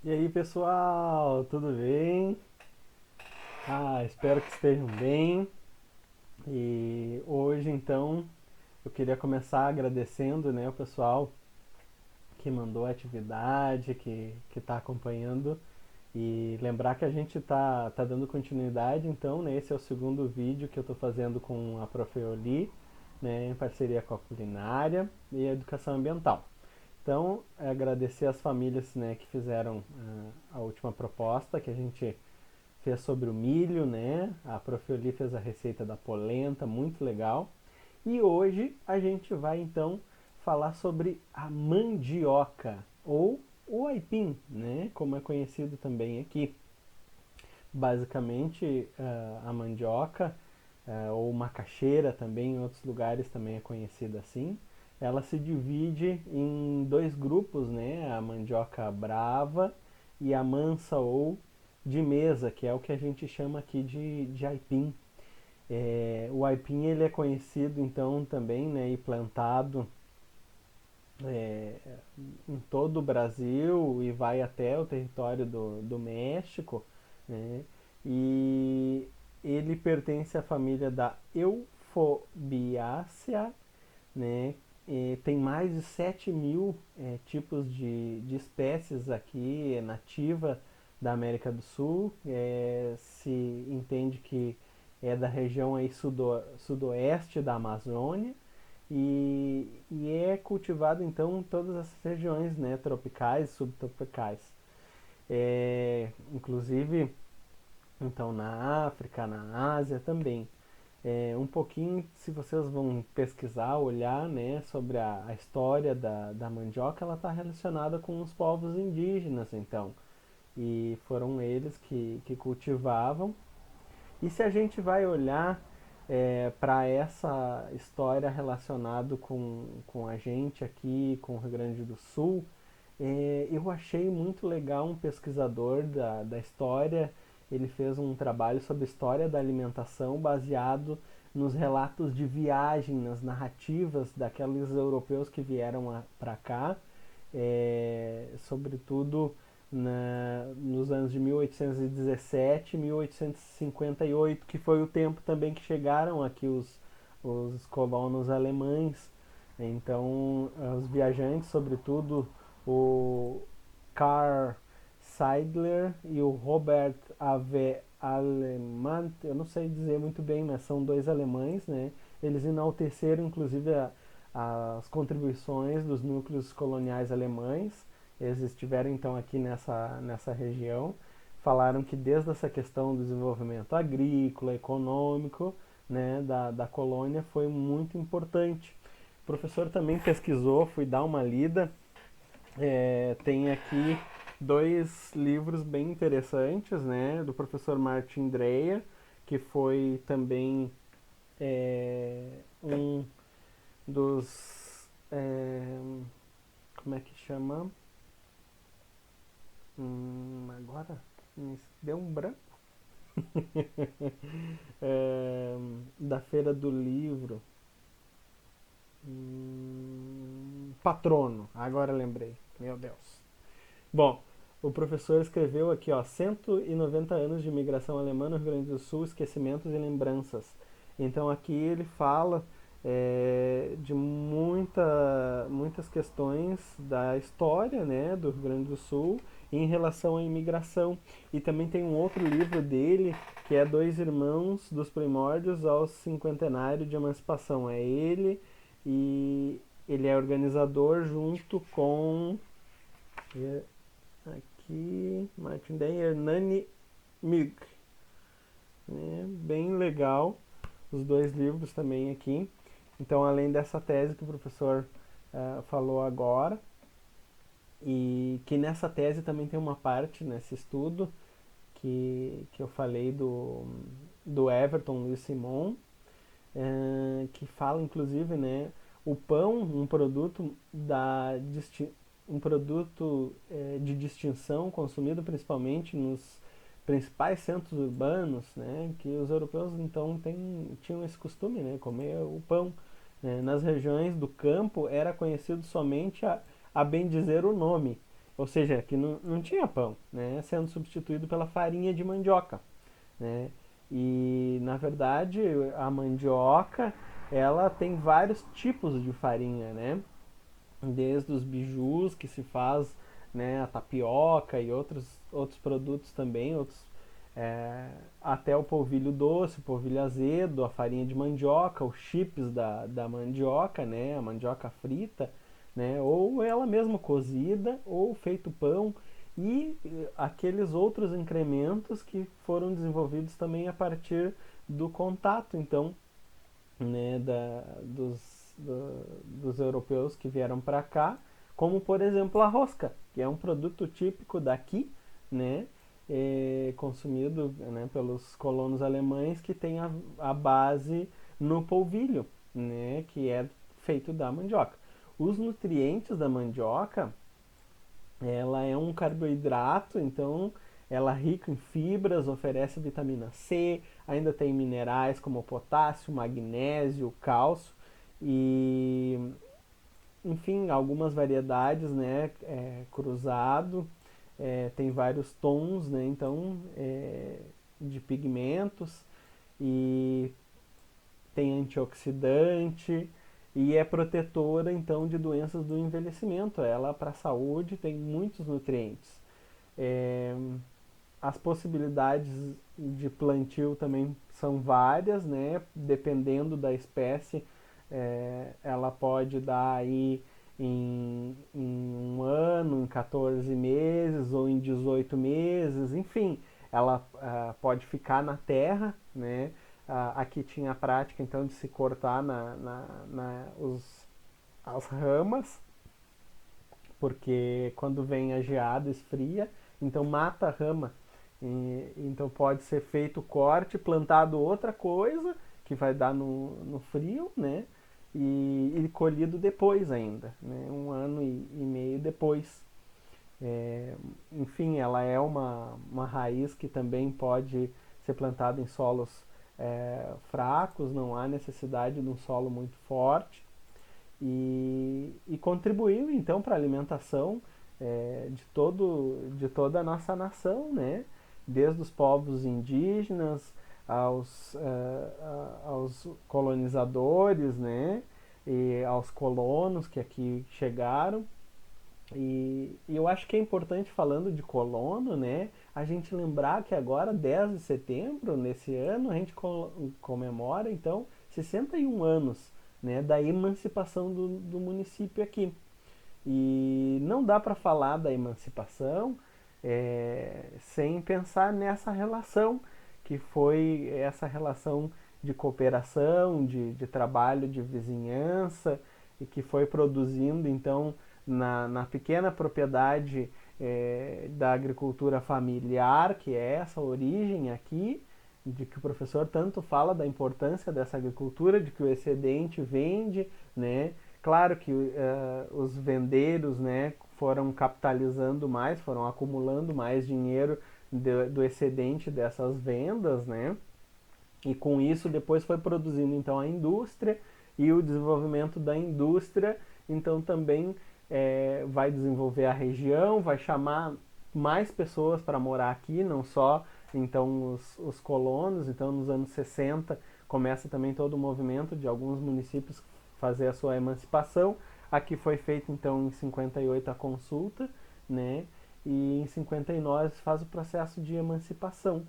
E aí, pessoal, tudo bem? Espero que estejam bem. E hoje, então, eu queria começar agradecendo, né, o pessoal que mandou a atividade, que está acompanhando e lembrar que a gente tá dando continuidade, então, né, esse é o segundo vídeo que eu estou fazendo com a Profeoli, né, em parceria com a culinária e a educação ambiental. Então, agradecer as famílias, né, que fizeram a última proposta que a gente fez sobre o milho, né? A Profioli fez a receita da polenta, muito legal. E hoje a gente vai então falar sobre a mandioca ou o aipim, né? Como é conhecido também aqui. Basicamente, a mandioca ou macaxeira também em outros lugares também é conhecida assim. Ela se divide em dois grupos, né? A mandioca brava e a mansa ou de mesa, que é o que a gente chama aqui de aipim. O aipim ele é conhecido então também, né, e plantado é, em todo o Brasil e vai até o território do México, né? E ele pertence à família da Euphorbiaceae, né? E tem mais de 7 mil tipos de espécies aqui nativa da América do Sul. Se entende que é da região aí sudoeste da Amazônia e é cultivado então em todas as regiões, né, tropicais e subtropicais. Inclusive então na África, na Ásia também. Um pouquinho, se vocês vão pesquisar, olhar, né, sobre a história da mandioca, ela está relacionada com os povos indígenas, então. E foram eles que cultivavam. E se a gente vai olhar para essa história relacionada com a gente aqui, com o Rio Grande do Sul, eu achei muito legal um pesquisador da história. Ele fez um trabalho sobre a história da alimentação baseado nos relatos de viagem, nas narrativas daqueles europeus que vieram para cá, sobretudo nos anos de 1817 e 1858, que foi o tempo também que chegaram aqui os colonos alemães. Então, os viajantes, sobretudo o Karl Seidler e o Robert A.V. Alemant, eu não sei dizer muito bem, mas são dois alemães, né? Eles enalteceram, inclusive, as contribuições dos núcleos coloniais alemães. Eles estiveram, então, aqui nessa região. Falaram que desde essa questão do desenvolvimento agrícola, econômico, né, da colônia foi muito importante. O professor também pesquisou, fui dar uma lida, tem aqui dois livros bem interessantes, né, do professor Martin Dreyer, que foi também um dos como é que chama? Agora me deu um branco. É, da feira do livro. Patrono, agora lembrei. Meu Deus. Bom, o professor escreveu aqui, ó, 190 anos de imigração alemã no Rio Grande do Sul, esquecimentos e lembranças. Então aqui ele fala de muitas questões da história, né, do Rio Grande do Sul em relação à imigração. E também tem um outro livro dele que é Dois Irmãos dos Primórdios ao Cinquentenário de Emancipação. É ele e ele é organizador junto com aqui, Martin Day, Hernani Mig. Bem legal os dois livros também aqui. Então, além dessa tese que o professor falou agora, e que nessa tese também tem uma parte nesse estudo que eu falei do Everton Luiz Simon, que fala inclusive, né, o pão, um produto de distinção consumido principalmente nos principais centros urbanos, né, que os europeus então tinham esse costume, né, comer o pão. Nas regiões do campo era conhecido somente a bem dizer o nome. ou seja, que não tinha pão, né, sendo substituído pela farinha de mandioca, né? E na verdade a mandioca ela tem vários tipos de farinha, né? Desde os bijus que se faz, né, a tapioca e outros produtos também, é, até o polvilho doce, o polvilho azedo, a farinha de mandioca, os chips da mandioca, né, a mandioca frita, né, ou ela mesma cozida, ou feito pão, e aqueles outros incrementos que foram desenvolvidos também a partir do contato, então, né, dos europeus que vieram para cá, como por exemplo a rosca, que é um produto típico daqui, né, consumido, né, pelos colonos alemães, que tem a base no polvilho, né, que é feito da mandioca. Os nutrientes da mandioca, ela é um carboidrato, então ela é rica em fibras, oferece vitamina C, ainda tem minerais como potássio, magnésio, cálcio e, enfim, algumas variedades, né, cruzado, tem vários tons, né, então, de pigmentos e tem antioxidante e é protetora então de doenças do envelhecimento. Ela para a saúde tem muitos nutrientes. É, as possibilidades de plantio também são várias, né? Dependendo da espécie, ela pode dar aí em um ano, em 14 meses ou em 18 meses, enfim, ela pode ficar na terra, né? Aqui tinha a prática então de se cortar as ramas, porque quando vem a geada esfria, então mata a rama. Então pode ser feito o corte, plantado outra coisa, que vai dar no frio, né? E colhido depois ainda, né? Um ano e meio depois. É, enfim, ela é uma raiz que também pode ser plantada em solos fracos, não há necessidade de um solo muito forte e contribuiu então para a alimentação de toda a nossa nação, né? Desde os povos indígenas aos colonizadores, né? E aos colonos que aqui chegaram. E eu acho que é importante, falando de colono, né, a gente lembrar que agora, 10 de setembro, nesse ano, a gente comemora, então, 61 anos, né, da emancipação do município aqui. E não dá para falar da emancipação sem pensar nessa relação, que foi essa relação de cooperação, de trabalho de vizinhança, e que foi produzindo, então, na pequena propriedade da agricultura familiar, que é essa origem aqui, de que o professor tanto fala da importância dessa agricultura, de que o excedente vende, né? Claro que os vendeiros, né, foram capitalizando mais, foram acumulando mais dinheiro do excedente dessas vendas, né? E com isso depois foi produzindo então a indústria e o desenvolvimento da indústria, então também vai desenvolver a região, vai chamar mais pessoas para morar aqui, não só então os colonos. Então nos anos 60 começa também todo o movimento de alguns municípios fazer a sua emancipação. Aqui foi feito então em 58 a consulta, né? E em 59 faz o processo de emancipação.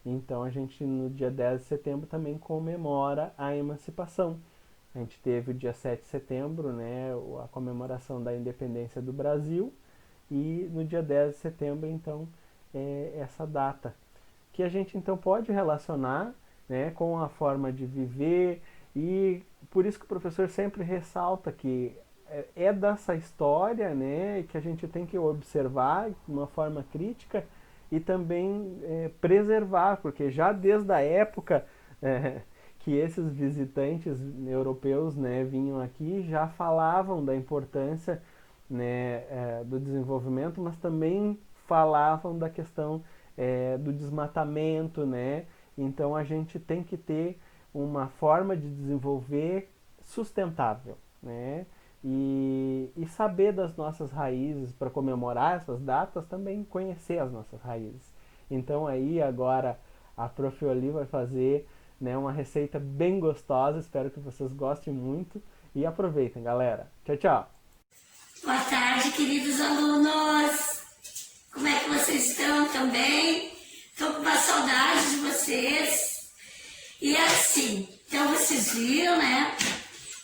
Então a gente no dia 10 de setembro também comemora a emancipação. A gente teve o dia 7 de setembro, né, a comemoração da independência do Brasil, e no dia 10 de setembro, então, essa data, que a gente então pode relacionar, né, com a forma de viver, e por isso que o professor sempre ressalta que é dessa história, né, que a gente tem que observar de uma forma crítica e também preservar, porque já desde a época que esses visitantes europeus, né, vinham aqui, já falavam da importância, né, do desenvolvimento, mas também falavam da questão do desmatamento, né? Então a gente tem que ter uma forma de desenvolver sustentável, né? e saber das nossas raízes para comemorar essas datas, também conhecer as nossas raízes. Então aí agora a Prof. Oli vai fazer, né, uma receita bem gostosa, espero que vocês gostem muito e aproveitem, galera. Tchau, tchau! Boa tarde, queridos alunos! Como é que vocês estão também? Estou com uma saudade de vocês. E assim, então vocês viram, né?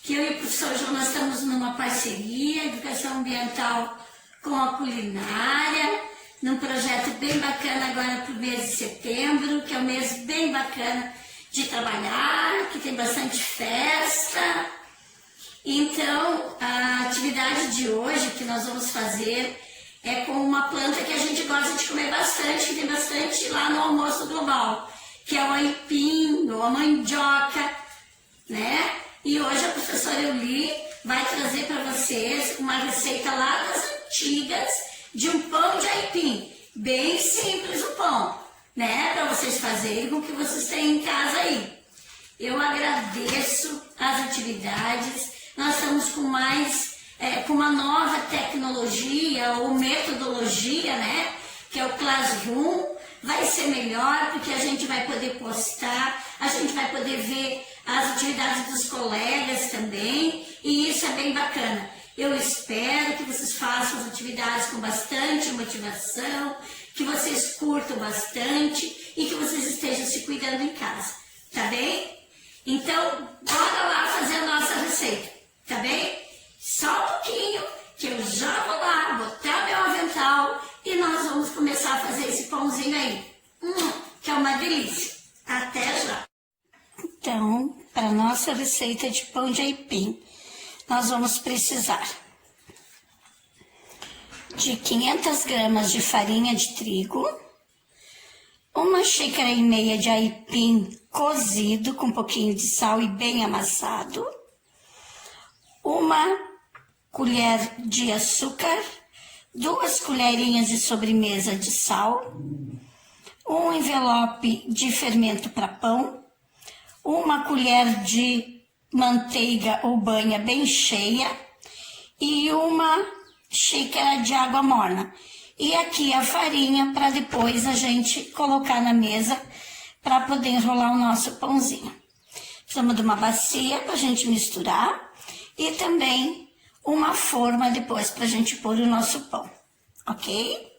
Que eu e o professor João, nós estamos numa parceria, educação ambiental com a culinária, num projeto bem bacana agora para o mês de setembro, que é um mês bem bacana de trabalhar, que tem bastante festa. Então, a atividade de hoje que nós vamos fazer é com uma planta que a gente gosta de comer bastante, que tem bastante lá no almoço global, que é o aipim, ou a mandioca, né? E hoje a professora Euli vai trazer para vocês uma receita lá das antigas de um pão de aipim. Bem simples o pão, né? Para vocês fazerem com o que vocês têm em casa aí. Eu agradeço as atividades. Nós estamos com uma nova tecnologia ou metodologia, né? Que é o Classroom. Vai ser melhor porque a gente vai poder postar, a gente vai poder ver as atividades dos colegas também, e isso é bem bacana. Eu espero que vocês façam as atividades com bastante motivação, que vocês curtam bastante e que vocês estejam se cuidando em casa, tá bem? Então, bora lá fazer a nossa receita, tá bem? Só um pouquinho, que eu já vou lá botar meu avental e nós vamos começar a fazer esse pãozinho aí, que é uma delícia. Até já! Então, para a nossa receita de pão de aipim, nós vamos precisar de 500 gramas de farinha de trigo, 1,5 xícaras de aipim cozido com um pouquinho de sal e bem amassado, 1 colher de açúcar, 2 colherinhas de sobremesa de sal, 1 envelope de fermento para pão, 1 colher de manteiga ou banha bem cheia e 1 xícara de água morna. E aqui a farinha para depois a gente colocar na mesa para poder enrolar o nosso pãozinho. Precisamos de uma bacia para a gente misturar e também uma forma depois para a gente pôr o nosso pão, ok?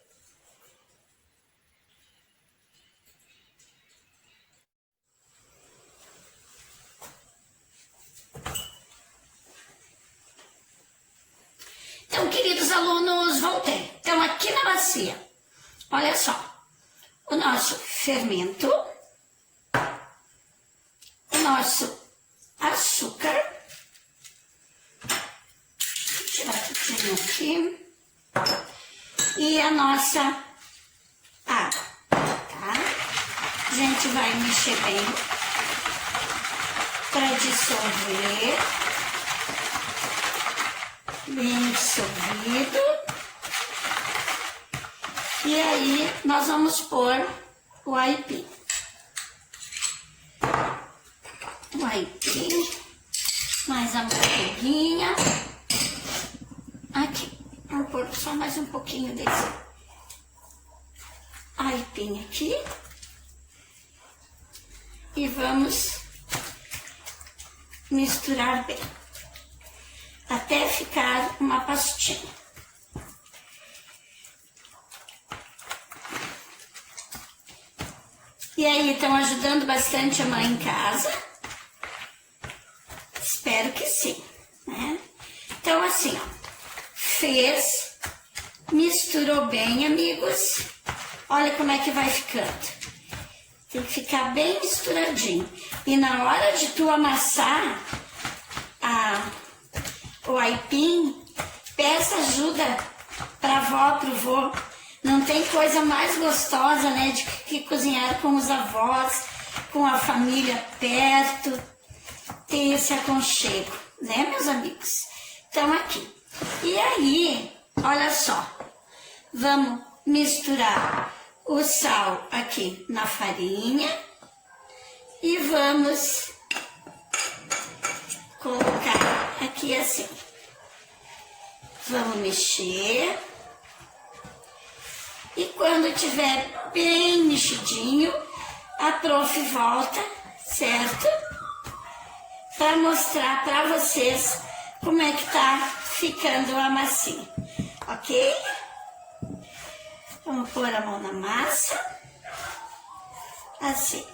Então, queridos alunos, voltei. Então, aqui na bacia, olha só, o nosso fermento, o nosso açúcar, vou tirar tudo aqui, e a nossa água, tá? A gente vai mexer bem para dissolver. Bem dissolvido. E aí nós vamos pôr o aipim. O aipim, mais a manteiguinha. Aqui, vou pôr só mais um pouquinho desse aipim aqui. E vamos misturar bem, até ficar uma pastinha. E aí, estão ajudando bastante a mãe em casa? Espero que sim, né? Então, assim, ó, fez, misturou bem, amigos. Olha como é que vai ficando. Tem que ficar bem misturadinho. E na hora de tu amassar o aipim, peça ajuda para avó, pro vô. Não tem coisa mais gostosa, né, de que cozinhar com os avós, com a família perto, ter esse aconchego, né, meus amigos? Então, aqui. E aí, olha só, vamos misturar o sal aqui na farinha e vamos colocar aqui assim. Vamos mexer. E quando tiver bem mexidinho, a prof volta, certo? Para mostrar para vocês como é que tá ficando a massinha, ok? Vamos pôr a mão na massa, assim.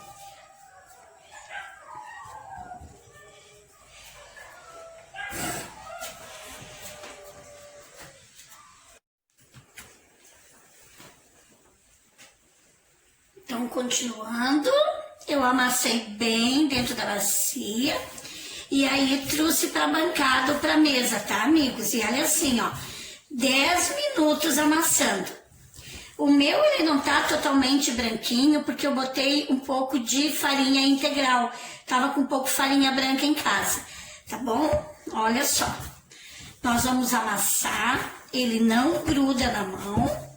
Então, continuando, eu amassei bem dentro da bacia e aí trouxe para a bancada ou para a mesa, tá, amigos? E olha assim, ó, 10 minutos amassando. O meu, ele não tá totalmente branquinho porque eu botei um pouco de farinha integral. Tava com um pouco de farinha branca em casa, tá bom? Olha só. Nós vamos amassar, ele não gruda na mão.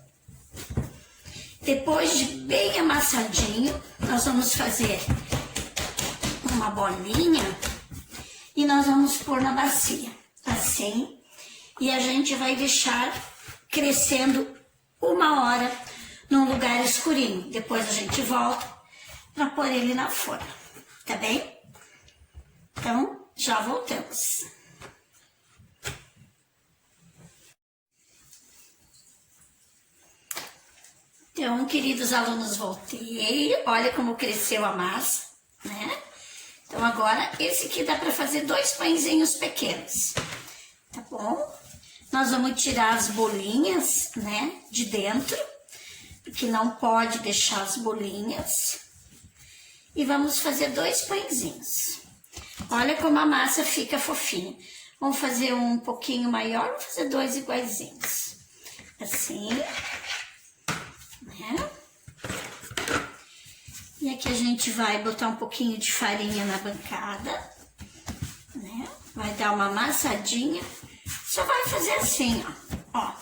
Depois de bem amassadinho, nós vamos fazer uma bolinha e nós vamos pôr na bacia, assim. E a gente vai deixar crescendo 1 hora num lugar escurinho. Depois a gente volta para pôr ele na forma, tá bem? Então, já voltamos. Então, queridos alunos, voltei. Olha como cresceu a massa, né? Então, agora, esse aqui dá para fazer 2 pãezinhos pequenos, tá bom? Nós vamos tirar as bolinhas, né, de dentro, porque não pode deixar as bolinhas. E vamos fazer 2 pãezinhos. Olha como a massa fica fofinha. Vamos fazer um pouquinho maior, vamos fazer 2 iguaizinhos. Assim. Né? E aqui a gente vai botar um pouquinho de farinha na bancada, né? Vai dar uma amassadinha, só vai fazer assim, ó.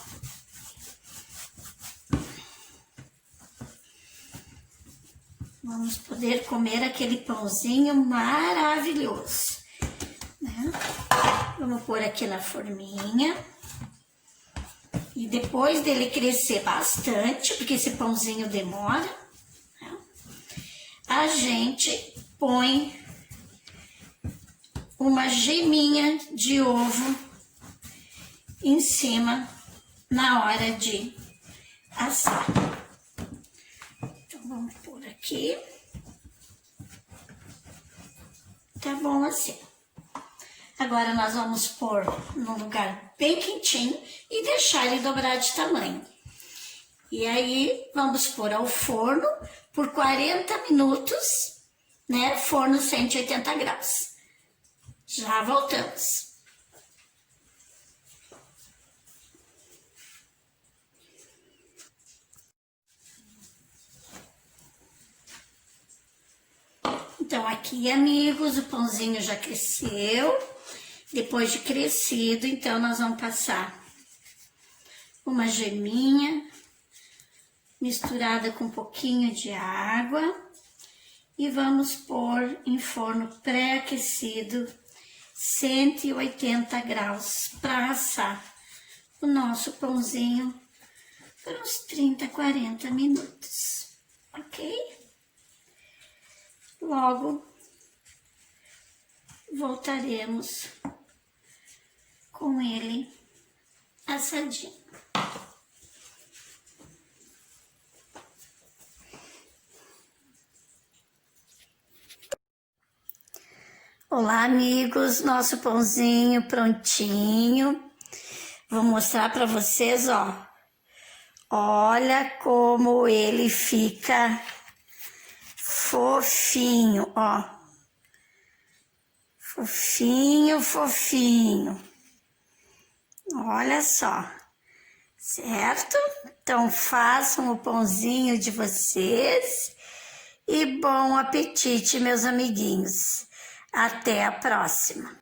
Vamos poder comer aquele pãozinho maravilhoso, né? Vamos pôr aqui na forminha. E depois dele crescer bastante, porque esse pãozinho demora, né? A gente põe uma geminha de ovo em cima na hora de assar. Então, vamos pôr aqui. Tá bom assim. Agora nós vamos pôr num lugar bem quentinho e deixar ele dobrar de tamanho. E aí vamos pôr ao forno por 40 minutos, né? Forno 180 graus. Já voltamos. Então aqui, amigos, o pãozinho já cresceu. Depois de crescido, então, nós vamos passar uma geminha misturada com um pouquinho de água e vamos pôr em forno pré-aquecido 180 graus para assar o nosso pãozinho por uns 30, 40 minutos, ok? Logo voltaremos com ele assadinho. Olá, amigos, nosso pãozinho prontinho. Vou mostrar para vocês, ó. Olha como ele fica fofinho, ó. Fofinho, fofinho. Olha só, certo? Então façam o pãozinho de vocês e bom apetite, meus amiguinhos. Até a próxima!